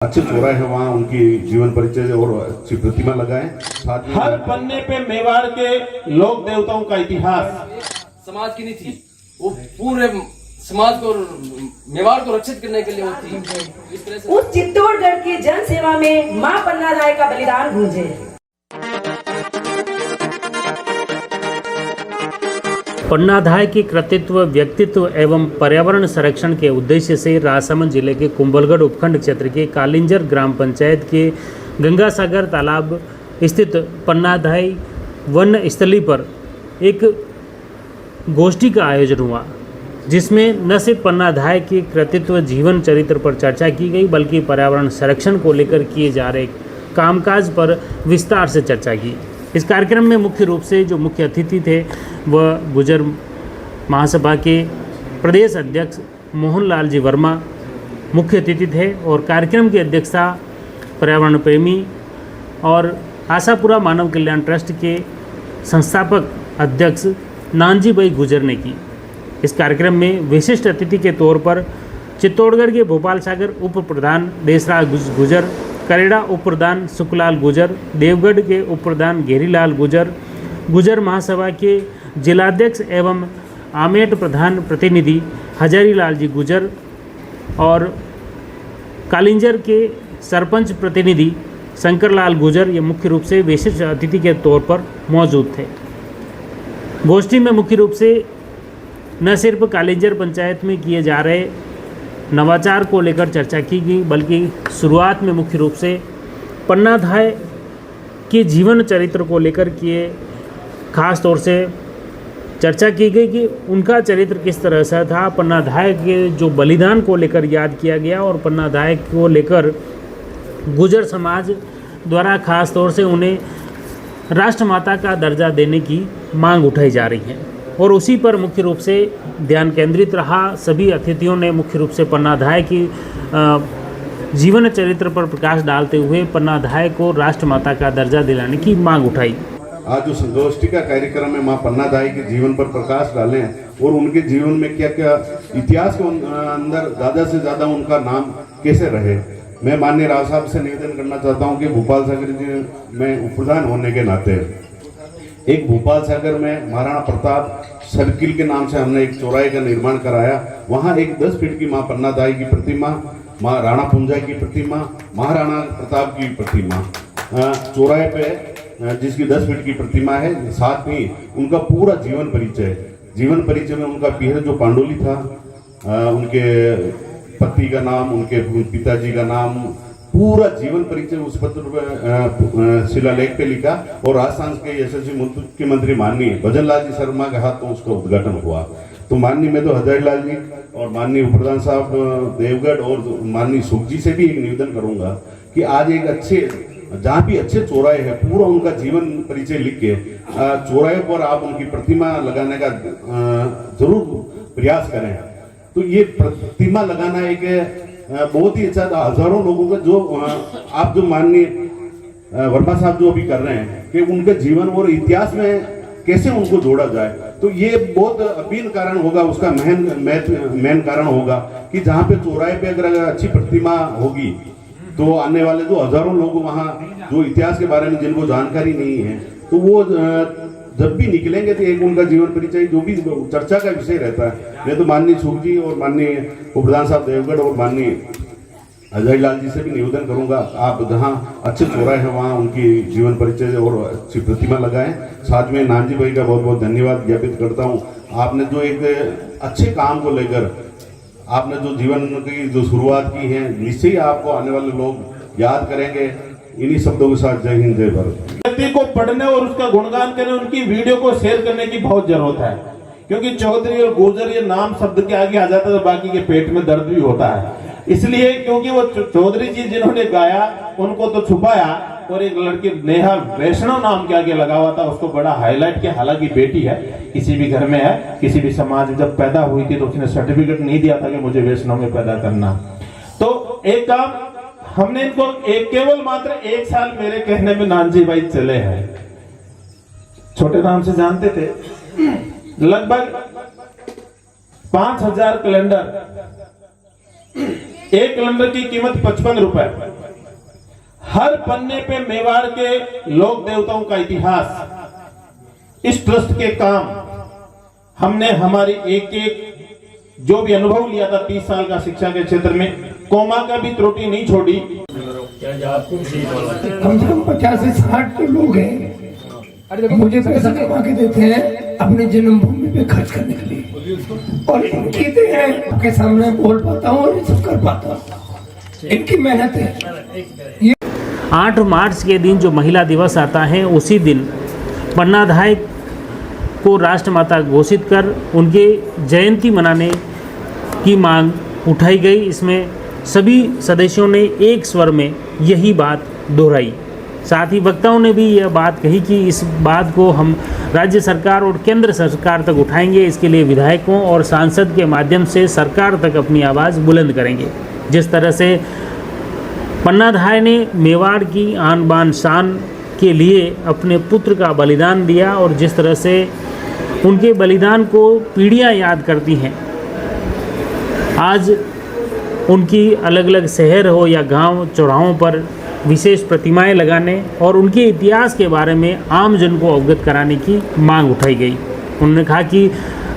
अच्छे चौराहे है वहाँ उनकी जीवन परिचय और अच्छी प्रतिमा लगाएं। साथ में हर पन्ने पे मेवाड़ के लोक देवताओं का इतिहास समाज की नहीं थी, वो पूरे समाज को मेवाड़ को रक्षित करने के लिए वो थी। इस तरह से उस चित्तौड़गढ़ की जन सेवा में मां पन्नाधाय का बलिदान गूंजे। पन्नाधाय की कृतित्व, व्यक्तित्व एवं पर्यावरण संरक्षण के उद्देश्य से राजसमंद जिले के कुंभलगढ़ उपखंड क्षेत्र के कालिंजर ग्राम पंचायत के गंगासागर तालाब स्थित पन्नाधाय वन स्थली पर एक गोष्ठी का आयोजन हुआ, जिसमें न सिर्फ पन्नाधाय के कृतित्व, जीवन चरित्र पर चर्चा की गई, बल्कि पर्यावरण संरक्षण को लेकर किए जा रहे कामकाज पर विस्तार से चर्चा की। इस कार्यक्रम में मुख्य रूप से जो मुख्य अतिथि थे वह गुजर महासभा के प्रदेश अध्यक्ष मोहनलाल जी वर्मा मुख्य अतिथि थे और कार्यक्रम की अध्यक्षता पर्यावरण प्रेमी और आशापुरा मानव कल्याण ट्रस्ट के संस्थापक अध्यक्ष नानजी भाई गुजर ने की। इस कार्यक्रम में विशिष्ट अतिथि के तौर पर चित्तौड़गढ़ के भोपाल सागर उप प्रधान देशराज गुजर, करेड़ा उप प्रधान सुखलाल गुजर, देवगढ़ के उप प्रधान घेरीलाल गुजर, गुजर महासभा के जिलाध्यक्ष एवं आमेट प्रधान प्रतिनिधि हजारीलाल जी गुजर और कालिंजर के सरपंच प्रतिनिधि शंकरलाल गुजर ये मुख्य रूप से विशिष्ट अतिथि के तौर पर मौजूद थे। गोष्ठी में मुख्य रूप से न सिर्फ कालिंजर पंचायत में किए जा रहे नवाचार को लेकर चर्चा की गई, बल्कि शुरुआत में मुख्य रूप से पन्नाधाय के जीवन चरित्र को लेकर किए खास तौर से चर्चा की गई कि उनका चरित्र किस तरह से था। पन्नाधाय के जो बलिदान को लेकर याद किया गया और पन्नाधाय को लेकर गुजर समाज द्वारा खास तौर से उन्हें राष्ट्रमाता का दर्जा देने की मांग उठाई जा रही है और उसी पर मुख्य रूप से ध्यान केंद्रित रहा। सभी अतिथियों ने मुख्य रूप से पन्नाधाय की जीवन चरित्र पर प्रकाश डालते हुए पन्नाधाय को राष्ट्रमाता का दर्जा दिलाने की मांग उठाई। आज जो संगोष्ठी का कार्यक्रम है मां पन्नाधाय के जीवन पर प्रकाश डालें और उनके जीवन में क्या क्या इतिहास के अंदर ज़्यादा से ज़्यादा उनका नाम कैसे रहे। मैं माननीय राव साहब से निवेदन करना चाहता हूं कि भोपाल सागर जी में उप प्रधान होने के नाते एक भोपाल सागर में महाराणा प्रताप सर्किल के नाम से हमने एक चौराहे का निर्माण कराया। वहाँ एक 10 फीट की मां पन्नाधाय की प्रतिमा, मां राणा पुंजा की प्रतिमा, महाराणा प्रताप की प्रतिमा चौराहे पे जिसकी 10 फीट की प्रतिमा है। साथ ही उनका पूरा जीवन परिचय में उनका पीहर जो पांडुली था, उनके पति का नाम, उनके पिताजी का नाम, पूरा जीवन परिचय उस पत्र पर शिलालेख पे लिखा और राजस्थान के यशस्वी मुख्यमंत्री माननीय भजन लाल जी शर्मा के हाथों उसका उद्घाटन हुआ। तो माननीय मैं तो हजारीलाल जी और माननीय उप प्रधान साहब देवगढ़ और माननीय सुख जी से भी एक निवेदन करूंगा कि आज एक अच्छे जहाँ भी अच्छे चौराहे हैं पूरा उनका जीवन परिचय लिख के चौराहे पर आप उनकी प्रतिमा लगाने का जरूर प्रयास करें। तो ये प्रतिमा लगाना एक बहुत ही अच्छा था। हजारों लोगों का जो आप जो माननीय वर्मा साहब जो अभी कर रहे हैं कि उनके जीवन और इतिहास में कैसे उनको जोड़ा जाए, तो ये बहुत अभिन्न कारण होगा। उसका मेन कारण होगा कि जहाँ पे चौराहे पे अगर अच्छी प्रतिमा होगी तो आने वाले जो हजारों लोग वहाँ जो इतिहास के बारे में जिनको जानकारी नहीं है तो वो जब भी निकलेंगे तो एक उनका जीवन परिचय जो भी चर्चा का विषय रहता है। मैं तो माननीय सुख जी और माननीय उप प्रधान साहब देवगढ़ और माननीय हजारीलाल जी से भी निवेदन करूंगा, आप जहां अच्छे चौराहे हैं वहां उनकी जीवन परिचय और अच्छी प्रतिमा लगाएं। साथ में नानजी भाई का बहुत बहुत धन्यवाद ज्ञापित करता हूं। आपने जो एक अच्छे काम को लेकर आपने जो जीवन की जो शुरुआत की है, निश्चय ही आपको आने वाले लोग याद करेंगे। इन्हीं शब्दों के साथ जय हिंद जय भारत। व्यक्ति को पढ़ने और उसका गुणगान करने, उनकी वीडियो को शेयर करने की बहुत जरूरत है, क्योंकि चौधरी और गुर्जर ये नाम शब्द के आगे आ जाता है तो बाकी के पेट में दर्द भी होता है। इसलिए क्योंकि वो चौधरी जी जिन्होंने गाया उनको तो छुपाया और एक लड़की नेहा वैष्णव नाम के आगे लगा हुआ था, उसको बड़ा हाईलाइट किया। हालांकि बेटी है, किसी भी घर में है, किसी भी समाज में जब पैदा हुई थी तो उसने सर्टिफिकेट नहीं दिया था कि मुझे वैष्णव में पैदा करना। तो एक काम हमने इनको केवल मात्र 1 साल मेरे कहने में नानजी भाई चले हैं। छोटे नाम से जानते थे। लगभग 5000 कैलेंडर एक कैलेंडर की कीमत 55 रुपए। हर पन्ने पे मेवाड़ के लोक देवताओं का इतिहास, इस ट्रस्ट के काम हमने हमारी एक एक जो भी अनुभव लिया था 30 साल का शिक्षा के क्षेत्र में, कोमा का भी त्रुटि नहीं छोड़ी। कम से कम 50 से 60 लोग हैं, मुझे पैसा कमा के देते हैं अपने जन्मभूमि पे खर्च करने के लिए, और इनकी देन के सामने बोल पाता हूँ और ये सब कर पाता हूँ, इनकी मेहनत है। 8 मार्च के दिन जो महिला दिवस आता है, उसी दिन पन्नाधाय को राष्ट्रमाता घोषित कर उनके जयंती मनाने की मांग उठाई गई। इसमें सभी सदस्यों ने एक स्वर में यही बात दोहराई। साथ ही वक्ताओं ने भी यह बात कही कि इस बात को हम राज्य सरकार और केंद्र सरकार तक उठाएंगे। इसके लिए विधायकों और सांसद के माध्यम से सरकार तक अपनी आवाज़ बुलंद करेंगे। जिस तरह से पन्नाधाय ने मेवाड़ की आन बान शान के लिए अपने पुत्र का बलिदान दिया, और जिस तरह से उनके बलिदान को पीढ़ियां याद करती हैं, आज उनकी अलग अलग शहर हो या गांव चौराहों पर विशेष प्रतिमाएं लगाने और उनके इतिहास के बारे में आम जन को अवगत कराने की मांग उठाई गई। उन्होंने कहा कि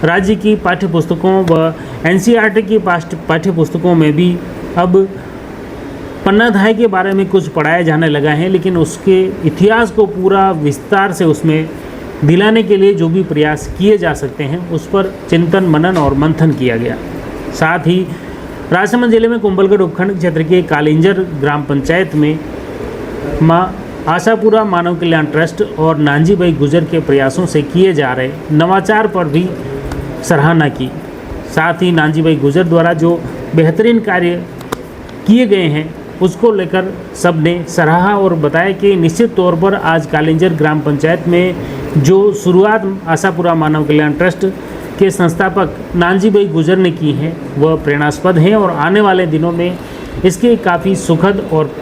राज्य की पाठ्यपुस्तकों व एनसीईआरटी की पाठ्यपुस्तकों में भी अब पन्नाधाय के बारे में कुछ पढ़ाया जाने लगा है, लेकिन उसके इतिहास को पूरा विस्तार से उसमें दिलाने के लिए जो भी प्रयास किए जा सकते हैं उस पर चिंतन मनन और मंथन किया गया। साथ ही राजसमंद जिले में कुंभलगढ़ उपखंड क्षेत्र के कालिंजर ग्राम पंचायत में मां आशापुरा मानव कल्याण ट्रस्ट और नानजीभाई गुजर के प्रयासों से किए जा रहे नवाचार पर भी सराहना की। साथ ही नानजीभाई गुजर द्वारा जो बेहतरीन कार्य किए गए हैं उसको लेकर सबने सराहा और बताया कि निश्चित तौर पर आज कालिंजर ग्राम पंचायत में जो शुरुआत आशापुरा मानव कल्याण ट्रस्ट के संस्थापक नानजीभाई गुजर ने की है वह प्रेरणास्पद है, और आने वाले दिनों में इसके काफ़ी सुखद और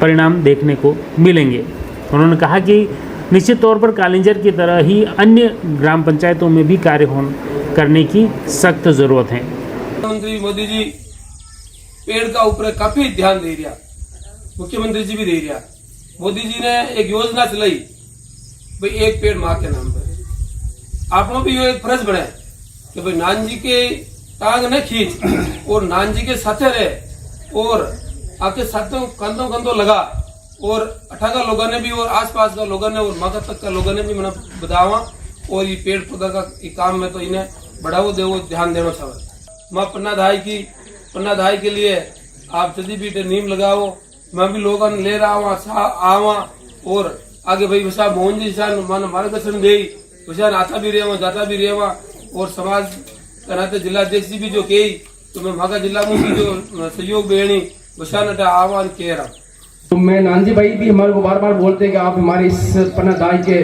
परिणाम देखने को मिलेंगे। उन्होंने कहा कि निश्चित तौर पर कालिंजर की तरह ही अन्य ग्राम पंचायतों में भी कार्य करने की सख्त ज़रूरत है। प्रधानमंत्री मोदी जी पेड़ का ऊपर काफी ध्यान दे रहा, मुख्यमंत्री जी भी दे रहा। मोदी जी ने एक योजना चलाई भाई एक पेड़ माँ के नाम पर। आपनो भी ये एक फर्ज बने कि भाई नान जी के टांग न खींच और नान जी के साथे रहे और आपके साथों कंधों लगा, और अठागा लोगों ने भी और आसपास का लोगों ने और माका तक का लोगों ने भी मना बतावा, और ये पेड़ पौधा का काम में तो इन्हें बढ़ावा देवो ध्यान देना चाहिए। माँ पन्नाधाय के लिए आप जल्दी भी नीम लगाओ। मैं भी लोगों ने ले रहा आवा और आगे भाई वैसा मोहन जी मान मार्गदर्शन दे वैसा आता भी रहे जाता भी रहे, और समाज कहते जिला अध्यक्ष जी भी जो कही तो मैं मागा जिला में जो सहयोग बेणी वैसा नटा आह्वान कह रहा। तो मैं नानजी भाई भी हमारे को बार बार बोलते हैं कि आप हमारे इस पन्नाधाय के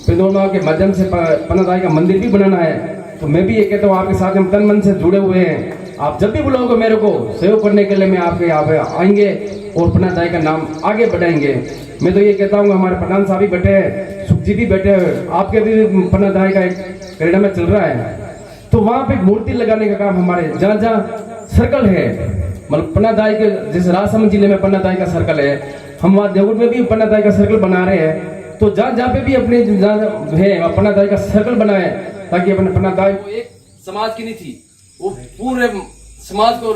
पिंदोलमा के माध्यम से पन्नाधाय का मंदिर भी बनाना है। तो मैं भी ये कहता हूँ आपके साथ हम तन मन से जुड़े हुए हैं। आप जब भी बुलाओगे मेरे को सहयोग करने के लिए मैं आपके यहाँ पे आएंगे और पन्नाधाय का नाम आगे बढ़ाएंगे। मैं तो ये कहता हूँ हमारे प्रधान साहब भी बैठे हैं, सुख जी भी बैठे हैं, आपके भी पन्नाधाय का एक करीडा में चल रहा है, तो वहाँ पे मूर्ति लगाने का काम हमारे जहाँ जहाँ सर्कल है, मतलब पन्नाधाय के जैसे राजसमंद जिले में पन्नाधाय का सर्कल है, हम वहाँ देवगढ़ में भी पन्नाधाय का सर्कल बना रहे हैं। तो जहाँ जहाँ पे भी अपने जहाँ है पन्नाधाय का सर्कल बनाए ताकि अपने पन्नाधाय वो एक समाज की नहीं थी, वो पूरे समाज को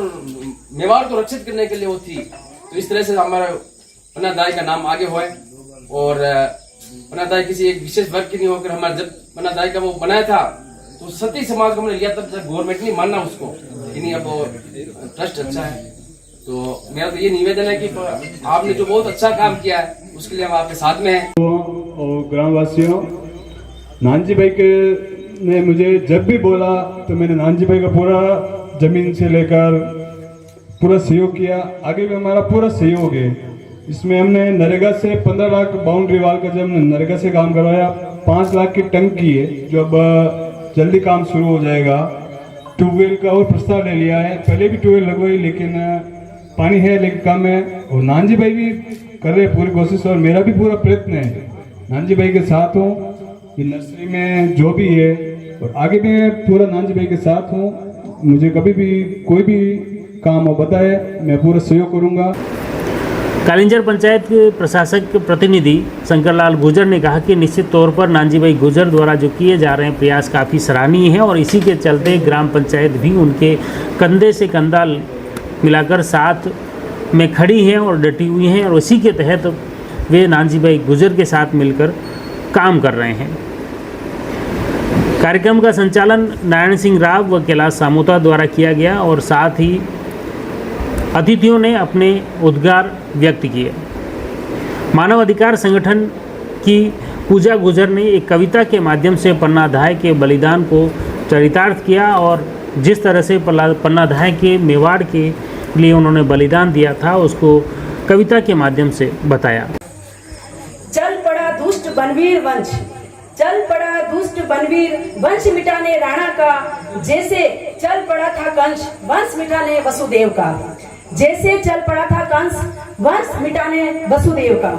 मेवाड़ को रक्षित करने के लिए वो थी। तो इस तरह से हमारा पन्नाधाय का नाम आगे हुआ है, और पन्नाधाय किसी एक विशेष वर्ग की नहीं होकर हमारा जब पन्नाधाय का वो बनाया था तो सती समाज को हमने लिया, तब तक गवर्नमेंट नहीं मानना उसको कि नहीं अब ट्रस्ट अच्छा है। तो मेरा तो ये निवेदन है कि आपने जो बहुत अच्छा काम किया है उसके लिए हम आपके साथ में हैं। और ग्रामवासियों, नानजी भाई के ने मुझे जब भी बोला तो मैंने नानजी भाई का पूरा जमीन से लेकर पूरा सहयोग किया, आगे भी हमारा पूरा सहयोग है। इसमें हमने नरेगा से 15 लाख बाउंड्री वाल का जब नरेगा से काम करवाया, 5 लाख की टंकी है जो अब जल्दी काम शुरू हो जाएगा। ट्यूबवेल का और प्रस्ताव ले लिया है, पहले भी ट्यूबवेल लगवाई लेकिन पानी है लेकिन कम है, और नानजी भाई भी कर रहे पूरी कोशिश और मेरा भी पूरा प्रयत्न है नानजी भाई के साथ हूँ कि नर्सरी में जो भी है, और आगे भी मैं पूरा नानजी भाई के साथ हूँ। मुझे कभी भी कोई भी काम वो बताए, मैं पूरा सहयोग करूँगा। कालिंजर पंचायत के प्रशासक प्रतिनिधि शंकरलाल गुर्जर ने कहा कि निश्चित तौर पर नानजी भाई गुर्जर द्वारा जो किए जा रहे हैं प्रयास काफ़ी सराहनीय है और इसी के चलते ग्राम पंचायत भी उनके कंधे से कंधा मिलाकर साथ में खड़ी हैं और डटी हुई हैं और उसी के तहत वे नानजी भाई गुर्जर के साथ मिलकर काम कर रहे हैं। कार्यक्रम का संचालन नारायण सिंह राव व कैलाश सामोता द्वारा किया गया और साथ ही अतिथियों ने अपने उद्गार व्यक्त किए। मानव अधिकार संगठन की पूजा गुर्जर ने एक कविता के माध्यम से पन्ना धाय के बलिदान को चरितार्थ किया और जिस तरह से पन्ना धाय के मेवाड़ के लिए उन्होंने बलिदान दिया था उसको कविता के माध्यम से बताया। चल पड़ा दुष्ट बनवीर वंश, चल पड़ा दुष्ट बनवीर वंश मिटाने राणा का, जैसे चल पड़ा था कंस वंश मिटाने वसुदेव का, जैसे चल पड़ा था कंस वंश मिटाने वसुदेव का।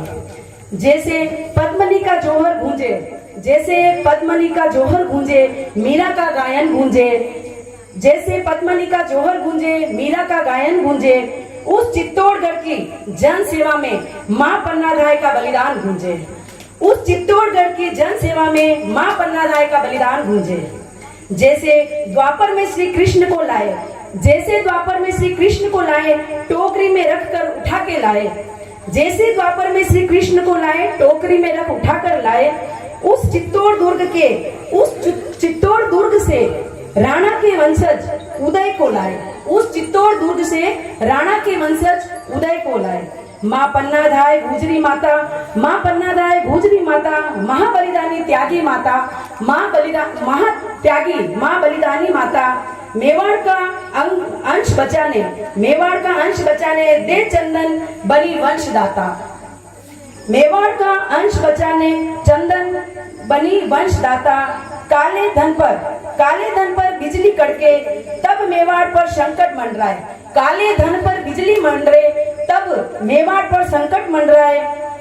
जैसे पद्मनी का जोहर गूंजे, जैसे पद्मनी का जोहर गूंजे मीरा का गायन गूंजे, जैसे पद्मनी का जोहर गूंजे मीरा का गायन गूंजे, उस चित्तौड़गढ़ की जन सेवा में मां पन्ना धाय का बलिदान गूंजे, उस चित्तौड़गढ़ की जन सेवा में मां पन्ना धाय का बलिदान गूंजे। जैसे द्वापर में श्री कृष्ण को लाए, जैसे द्वापर में श्री कृष्ण को लाए टोकरी में रखकर उठा के लाए, जैसे द्वापर में श्री कृष्ण को लाए टोकरी में रख उठाकर लाए, उस चित्तौड़ दुर्ग से राणा के वंशज उदय को लाए, उस चित्तौड़ दुर्ग से राणा के वंशज उदय को लाए। मां पन्ना धाय गुजरी माता, मां पन्ना धाय गुजरी माता, महाबलिदानी त्यागी माता, महात्यागी मां बलिदानी माता, मेवाड़ का अंश बचाने, मेवाड़ का अंश बचाने दे चंदन बनी वंशदाता, मेवाड़ का अंश बचाने चंदन बनी वंशदाता। काले धन पर बिजली कड़के तब मेवाड़ पर संकट मंडराए, काले धन पर बिजली मंडरे तब मेवाड़ पर संकट मंडराए।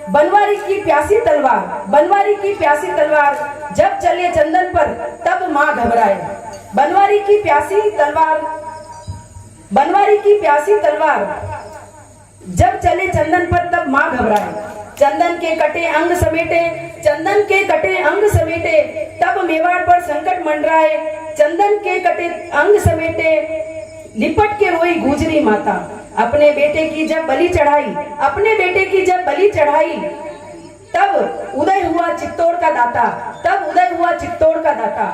बनवारी की प्यासी तलवार, बनवारी की प्यासी तलवार जब चले चंदन पर तब मां घबराए, बनवारी की प्यासी तलवार, बनवारी की प्यासी तलवार जब चले चंदन पर तब मां घबराए। चंदन के कटे अंग समेटे, चंदन के कटे अंग समेटे तब मेवाड़ पर संकट मंडराए, चंदन के कटे अंग समेटे लिपट के रोई गुजरी माता। अपने बेटे की जब बलि चढ़ाई, अपने बेटे की जब बलि चढ़ाई तब उदय हुआ चित्तौड़ का दाता, तब उदय हुआ चित्तौड़ का दाता।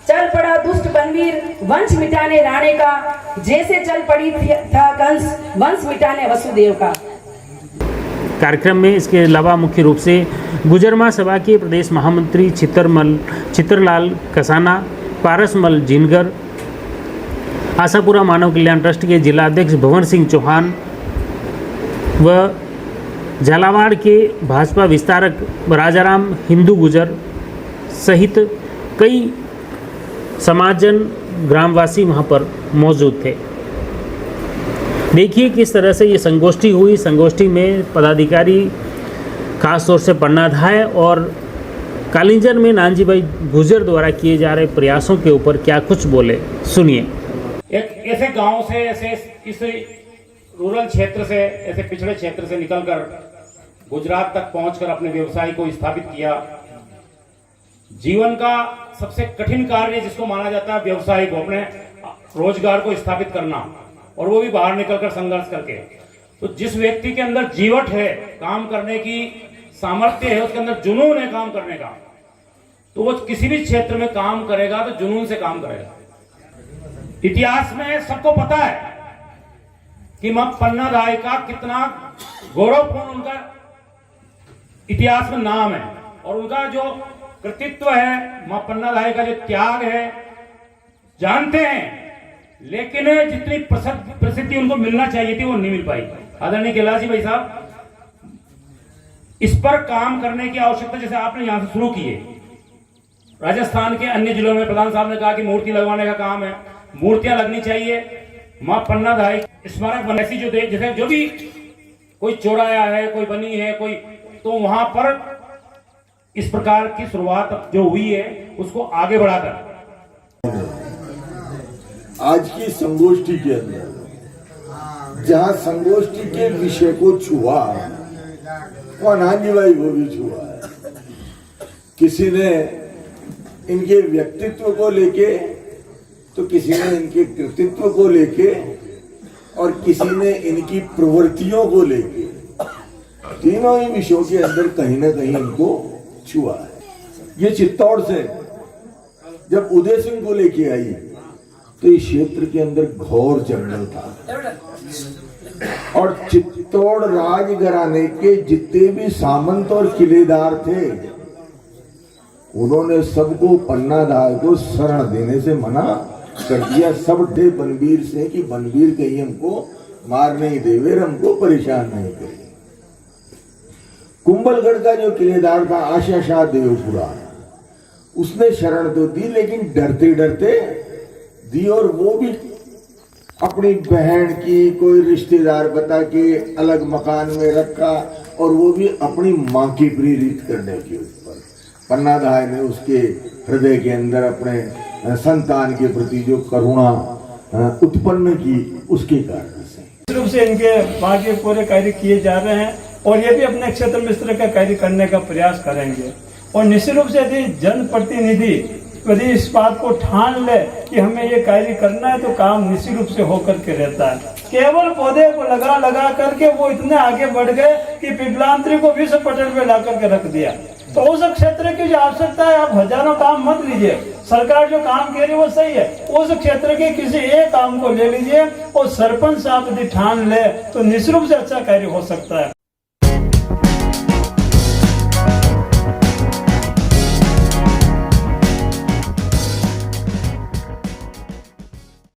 चल पड़ा दुष्ट बनवीर वंश मिटाने राणे का, जैसे चल पड़ी था कंस वंश मिटाने वसुदेव का। कार्यक्रम में इसके अलावा मुख्य रूप से गुजरमा सभा के प्रदेश महामंत्री चित्रलाल कसाना, पारसमल जिनगर, आशापुरा मानव कल्याण ट्रस्ट के जिला अध्यक्ष भवन सिंह चौहान व झालावाड़ के भाजपा विस्तारक राजाराम हिंदू गुजर सहित कई समाजजन ग्रामवासी वहाँ पर मौजूद थे। देखिए किस तरह से ये संगोष्ठी हुई। संगोष्ठी में पदाधिकारी खास तौर से पन्ना धाय और कालिंजर में नानजी भाई गुर्जर द्वारा किए जा रहे प्रयासों के ऊपर क्या कुछ बोले, सुनिए। एक ऐसे गांव से, ऐसे इस रूरल क्षेत्र से, ऐसे पिछड़े क्षेत्र से निकलकर गुजरात तक पहुंचकर अपने व्यवसाय को स्थापित किया। जीवन का सबसे कठिन कार्य जिसको माना जाता है व्यवसाय को, अपने रोजगार को स्थापित करना, और वो भी बाहर निकलकर संघर्ष करके। तो जिस व्यक्ति के अंदर जीवट है, काम करने की सामर्थ्य है, उसके अंदर जुनून है काम करने का, तो वो किसी भी क्षेत्र में काम करेगा तो जुनून से काम करेगा। इतिहास में सबको पता है कि मां पन्ना धाय का कितना गौरवपूर्ण उनका इतिहास में नाम है, और उनका जो कृतित्व है, मां पन्ना धाय का जो त्याग है, जानते हैं। लेकिन जितनी प्रसिद्धि उनको मिलना चाहिए थी वो नहीं मिल पाई। आदरणीय कैलाश भाई साहब, इस पर काम करने की आवश्यकता, जैसे आपने यहां से शुरू किए, राजस्थान के अन्य जिलों में प्रधान साहब ने कहा कि मूर्ति लगवाने का काम है, मूर्तियां लगनी चाहिए। मां पन्ना धाय स्मारक बनैसी जो जैसे जो भी कोई चौराया है, कोई बनी है, कोई, तो वहां पर इस प्रकार की शुरुआत जो हुई है उसको आगे बढ़ाकर आज की संगोष्ठी के अंदर जहाँ संगोष्ठी के विषय को छुआ, वहाँ नानजी भाई को भी छुआ है। किसी ने इनके व्यक्तित्व को लेके, तो किसी ने इनके कृतित्व को लेके, और किसी ने इनकी प्रवृत्तियों को लेके, तीनों ही विषयों के अंदर कहीं ना कहीं इनको छुआ है। ये चित्तौड़ से जब उदय सिंह को लेके आई तो इस क्षेत्र के अंदर घोर जंगल था, और चित्तौड़ राजघराने के जितने भी सामंत और किलेदार थे, उन्होंने सबको पन्ना दाई को शरण देने से मना कर दिया। सब डे बनवीर से कि बनवीर कहीं हमको मार नहीं देवे, हमको परेशान नहीं करे। कुंभलगढ़ का जो किलेदार था आशा शाह देवपुरा, उसने शरण तो दी, लेकिन डरते डरते दी, और वो भी अपनी बहन की कोई रिश्तेदार बता के अलग मकान में रखा, और वो भी अपनी मां की प्रेरित करने के ऊपर। पन्नाधाय ने उसके हृदय के अंदर अपने संतान के प्रति जो करुणा उत्पन्न की, उसके कारण से रूप से इनके वहाँ के पूरे कार्य किए जा रहे हैं, और ये भी अपने क्षेत्र में इस तरह का कार्य करने का प्रयास करेंगे। और निश्चित रूप से यदि जनप्रतिनिधि यदि इस बात को ठान ले कि हमें ये कार्य करना है, तो काम निश्चित रूप से होकर के रहता है। केवल पौधे को लगा करके वो इतने आगे बढ़ गए कि पिपलांतरी को विश्व पटल पे ला करके रख दिया। तो उस क्षेत्र की जो आवश्यकता है, आप हजारों काम मत लीजिए, सरकार जो काम कह रही है वो सही है, उस क्षेत्र के किसी एक काम को ले लीजिए, और सरपंच साहब यदि ठान ले तो निश्चित रूप से अच्छा कार्य हो सकता है।